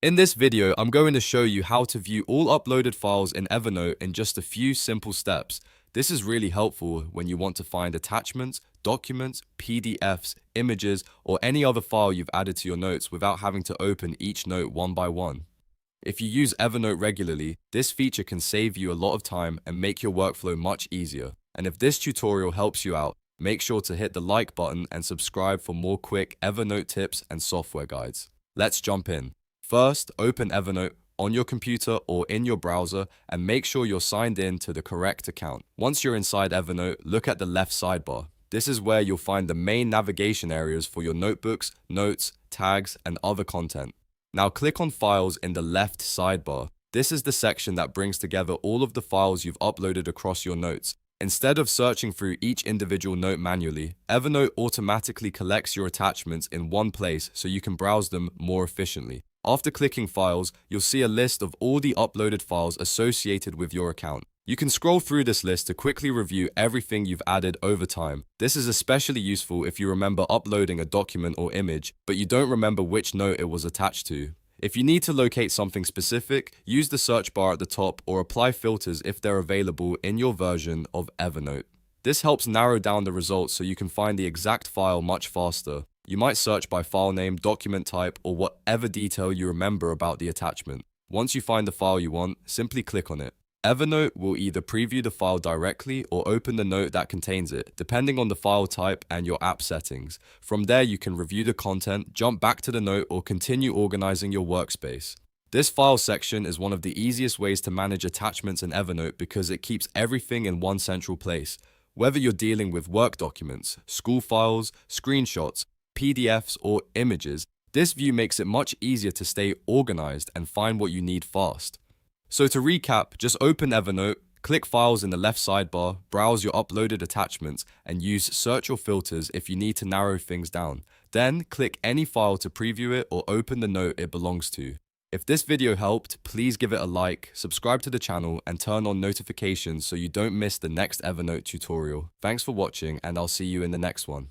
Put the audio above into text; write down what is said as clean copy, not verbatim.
In this video, I'm going to show you how to view all uploaded files in Evernote in just a few simple steps. This is really helpful when you want to find attachments, documents, PDFs, images, or any other file you've added to your notes without having to open each note one by one. If you use Evernote regularly, this feature can save you a lot of time and make your workflow much easier. And if this tutorial helps you out, make sure to hit the like button and subscribe for more quick Evernote tips and software guides. Let's jump in. First, open Evernote on your computer or in your browser and make sure you're signed in to the correct account. Once you're inside Evernote, look at the left sidebar. This is where you'll find the main navigation areas for your notebooks, notes, tags, and other content. Now click on Files in the left sidebar. This is the section that brings together all of the files you've uploaded across your notes. Instead of searching through each individual note manually, Evernote automatically collects your attachments in one place so you can browse them more efficiently. After clicking Files, you'll see a list of all the uploaded files associated with your account. You can scroll through this list to quickly review everything you've added over time. This is especially useful if you remember uploading a document or image, but you don't remember which note it was attached to. If you need to locate something specific, use the search bar at the top or apply filters if they're available in your version of Evernote. This helps narrow down the results so you can find the exact file much faster. You might search by file name, document type, or whatever detail you remember about the attachment. Once you find the file you want, simply click on it. Evernote will either preview the file directly or open the note that contains it, depending on the file type and your app settings. From there, you can review the content, jump back to the note, or continue organizing your workspace. This file section is one of the easiest ways to manage attachments in Evernote because it keeps everything in one central place. Whether you're dealing with work documents, school files, screenshots, PDFs, or images, this view makes it much easier to stay organized and find what you need fast. So to recap, just open Evernote, click Files in the left sidebar, browse your uploaded attachments, and use search or filters if you need to narrow things down. Then click any file to preview it or open the note it belongs to. If this video helped, please give it a like, subscribe to the channel, and turn on notifications so you don't miss the next Evernote tutorial. Thanks for watching, and I'll see you in the next one.